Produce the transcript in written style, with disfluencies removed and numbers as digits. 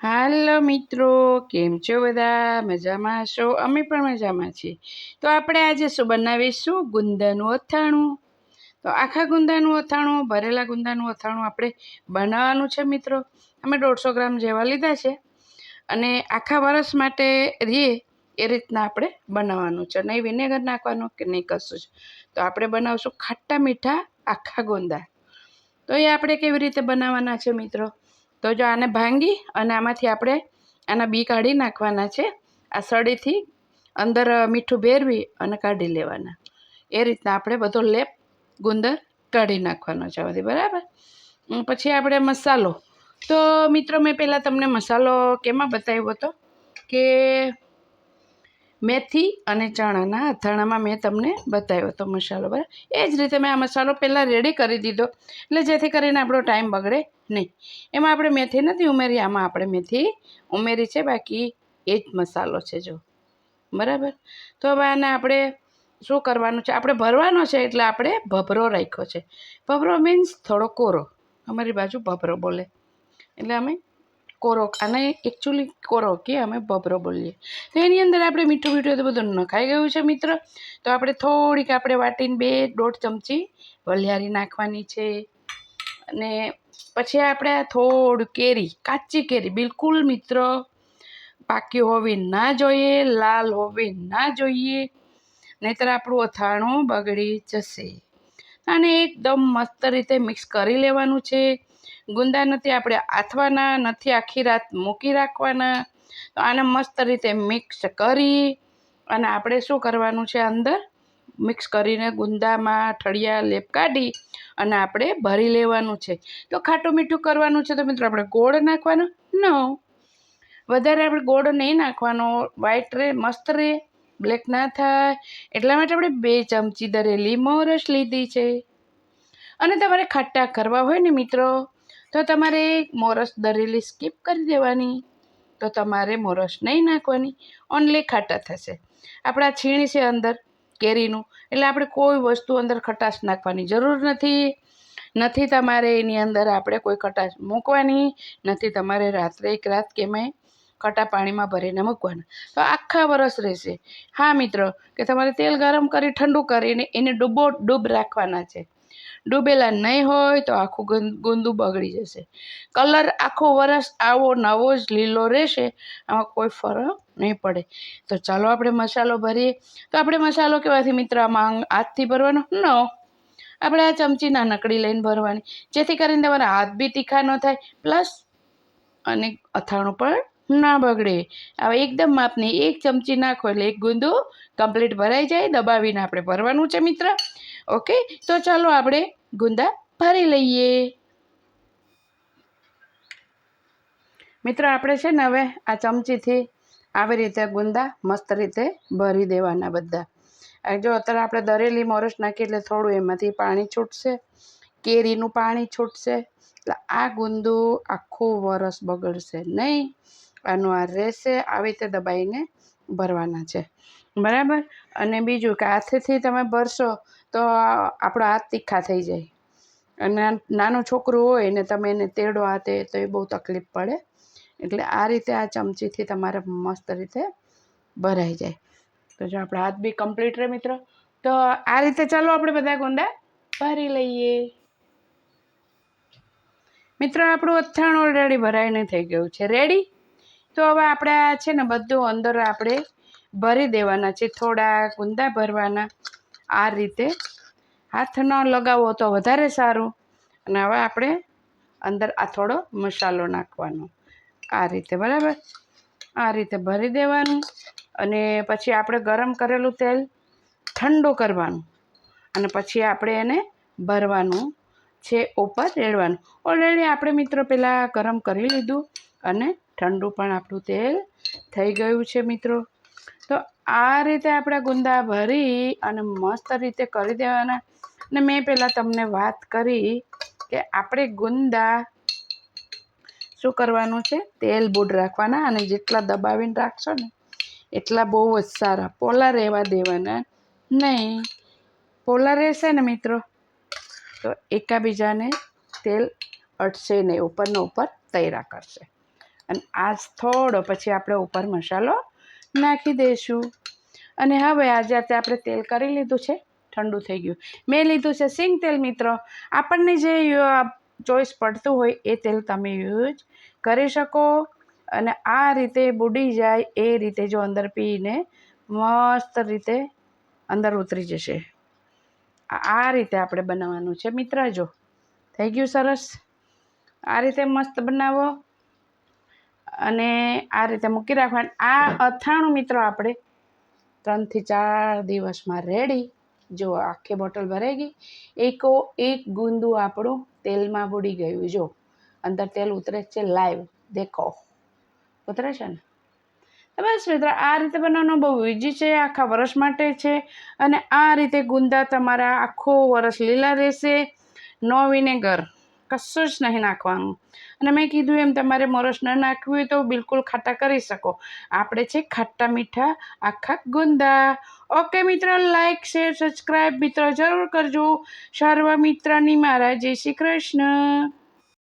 હાલો મિત્રો, કેમ છો બધા? મજામાં છો? અમે પણ મજામાં છીએ. તો આપણે આજે શું બનાવીશું? ગુંદાનું અથાણું. તો આખા ગુંદાનું અથાણું, ભરેલા ગુંદાનું અથાણું આપણે બનાવવાનું છે મિત્રો. અમે 150 ગ્રામ જેવા લીધા છે અને આખા વરસ માટે રીએ એ રીતના આપણે બનાવવાનું છે. નહીં વિનેગર નાખવાનું કે નહીં કશું જ. તો આપણે બનાવશું ખાટા મીઠા આખા ગુંદા. તો એ આપણે કેવી રીતે બનાવવાના છે મિત્રો? તો જો આને ભાંગી અને આમાંથી આપણે આના બી કાઢી નાખવાના છે. આ સળીથી અંદર મીઠું ભેરવી અને કાઢી લેવાના. એ રીતના આપણે બધો લેપ ગુંદર કાઢી નાખવાનો છે બધી, બરાબર. પછી આપણે મસાલો. તો મિત્રો મેં પહેલાં તમને મસાલો કેમાં બતાવ્યો હતો કે મેથી અને ચણાના અથાણામાં મેં તમને બતાવ્યો હતો મસાલો, બરાબર. એ જ રીતે મેં આ મસાલો પહેલાં રેડી કરી દીધો, એટલે જેથી કરીને આપણો ટાઈમ બગડે નહીં. એમાં આપણે મેથી નથી ઉમેરી, આમાં આપણે મેથી ઉમેરી છે, બાકી એ જ મસાલો છે જો, બરાબર. તો હવે આને આપણે શું કરવાનું છે? આપણે ભરવાનો છે, એટલે આપણે ભભરો રાખ્યો છે. ભભરો મીન્સ થોડો કોરો. અમારી બાજુ ભભરો બોલે, એટલે અમે કોરો, આને એકચ્યુઅલી કોરો કે અમે ભભરો બોલીએ. તો એની અંદર આપણે મીઠું તો બધું નખાઈ ગયું છે મિત્ર. તો આપણે થોડીક આપણે વાટીને 2-1.5 ચમચી વલિયારી નાખવાની છે. અને પછી આપણે થોડું કેરી, કાચી કેરી, બિલકુલ મિત્ર પાકી હોવી ના જોઈએ, લાલ હોવી ના જોઈએ, નહીંતર આપણું અથાણું બગડી જશે. અને એકદમ મસ્ત રીતે મિક્સ કરી લેવાનું છે. ગુંદા નથી આપણે આથવાના, નથી આખી રાત મૂકી રાખવાના. તો આને મસ્ત રીતે મિક્સ કરી અને આપણે શું કરવાનું છે? અંદર મિક્સ કરીને ગુંદામાં ઠળિયા લેપ કાઢી અને આપણે ભરી લેવાનું છે. તો ખાટું મીઠું કરવાનું છે તો મિત્રો આપણે ગોળ નાખવાનો ન, વધારે આપણે ગોળ નહીં નાખવાનો. વ્હાઈટ રે, મસ્ત રે, બ્લેક ના થાય એટલા માટે આપણે 2 ચમચી દરેલી મોરસ લીધી છે. અને તમારે ખાટા કરવા હોય ને મિત્રો, તો તમારે મોરસ દરેલી સ્કીપ કરી દેવાની. તો તમારે મોરસ નહીં નાખવાની, ઓનલી ખાટા થશે. આપણા છીણ છે અંદર કેરીનું, એટલે આપણે કોઈ વસ્તુ અંદર ખટાશ નાખવાની જરૂર નથી. તમારે એની અંદર આપણે કોઈ ખટાશ મૂકવાની નથી. તમારે રાત્રે 1 રાત કેમાંય ખટા પાણીમાં ભરીને મૂકવાના, તો આખા વરસ રહેશે. હા મિત્રો, કે તમારે તેલ ગરમ કરી ઠંડુ કરીને એને ડૂબ રાખવાના છે. ડૂબેલા નહીં હોય તો આખું ગુંદું બગડી જશે. કલર આખો વરસ આવો નવો જ લીલો રહેશે, આમાં કોઈ ફરક નહીં પડે. તો ચાલો આપણે મસાલો ભરીએ. તો આપણે મસાલો કેવાથી મિત્ર આમાં હાથથી ભરવાનો ન, આપણે આ ચમચી નાનકડી લઈને ભરવાની, જેથી કરીને તમારા હાથ બી તીખા ન થાય, પ્લસ અને અથાણું પણ ના બગડે. હવે એકદમ માપની 1 ચમચી નાખો એટલે 1 ગુંદું કમ્પ્લીટ ભરાઈ જાય. દબાવીને આપણે ભરવાનું છે મિત્ર. ઓકે, તો ચાલો આપણે ગુંદા ભરી લઈએ. મિત્રો આપણે છે ને હવે આ ચમચીથી આવી રીતે ગુંદા મસ્ત રીતે ભરી દેવાના બધા. જો અત્યારે આપણે દરેલી મોરસ નાખીએ એટલે થોડું એમાંથી પાણી છૂટશે, કેરીનું પાણી છૂટશે, એટલે આ ગુંદું આખું વરસ બગડશે નહીં. આનું આ રહેશે. આવી રીતે દબાઈને ભરવાના છે, બરાબર. અને બીજું કે હાથેથી તમે ભરશો તો આપણો હાથ તીખા થઈ જાય, અને નાનું છોકરું હોય ને તમે એને તેડો હાથે તો એ બહુ તકલીફ પડે. એટલે આ રીતે આ ચમચીથી તમારે મસ્ત રીતે ભરાઈ જાય. તો જો આપણા હાથ બી કમ્પ્લીટ રહે મિત્રો. તો આ રીતે ચાલો આપણે બધા ગુંદા ભરી લઈએ. મિત્રો આપણું અથાણું ઓલરેડી ભરાઈને થઈ ગયું છે, રેડી. તો હવે આપણે આ છે ને બધું અંદર આપણે ભરી દેવાના છે. થોડા ગુંદા ભરવાના આ રીતે. હાથ ન લગાવો તો વધારે સારું. અને હવે આપણે અંદર આ થોડો મસાલો નાખવાનો આ રીતે, બરાબર. આ રીતે ભરી દેવાનું. અને પછી આપણે ગરમ કરેલું તેલ ઠંડુ કરવાનું અને પછી આપણે એને ભરવાનું છે, ઉપર રેડવાનું. ઓલરેડી આપણે મિત્રો પહેલાં ગરમ કરી લીધું અને ઠંડુ પણ આપણું તેલ થઈ ગયું છે મિત્રો. તો આ રીતે આપણે ગુંદા ભરી અને મસ્ત રીતે કરી દેવાના. ને મેં પહેલાં તમને વાત કરી કે આપણે ગુંદા શું કરવાનું છે? તેલ બુડ રાખવાના, અને જેટલા દબાવીને રાખશો ને એટલા બહુ જ સારા. પોલા રહેવા દેવાના નહીં. પોલા રહેશે ને મિત્રો તો એકાબીજાને તેલ અટશે નહીં, ઉપરનો ઉપર તૈરા કરશે. અને આ થોડો પછી આપણે ઉપર મસાલો નાખી દઈશું. અને હવે આજે આપણે તેલ કરી લીધું છે, ઠંડુ થઈ ગયું. મેં લીધું છે સિંગ તેલ. મિત્રો, આપણને જે ચોઈસ પડતું હોય એ તેલ તમે યુઝ કરી શકો. અને આ રીતે બુડી જાય એ રીતે જો અંદર પીને મસ્ત રીતે અંદર ઉતરી જશે. આ રીતે આપણે બનાવવાનું છે મિત્ર. જો થઈ ગયું સરસ. આ રીતે મસ્ત બનાવો અને આ રીતે મૂકી રાખવાનું. આ અથાણું મિત્રો આપણે 3 થી 4 દિવસમાં રેડી. જો આખી બોટલ ભરાઈ ગઈ. એક ગુંદું આપણું તેલમાં બુડી ગયું. જો અંદર તેલ ઉતરે છે લાઈવ, દેખો ઉતરે છે ને. બસ મિત્રો, આ રીતે બનાવવાનું બહુ ઇઝી છે, આખા વર્ષ માટે છે. અને આ રીતે ગુંદા તમારા આખો વર્ષ લીલા રહેશે. નો વિનેગર, કશું જ નહીં નાખવાનું. અને મેં કીધું એમ તમારે મોરસ ન નાખવી હોય તો બિલકુલ ખાટા કરી શકો. આપણે છે ખાટા મીઠા આખા ગુંદા. ઓકે મિત્રો, લાઈક શેર સબસ્ક્રાઈબ મિત્રો જરૂર કરજો. સર્વ મિત્રની મારા જય શ્રી કૃષ્ણ.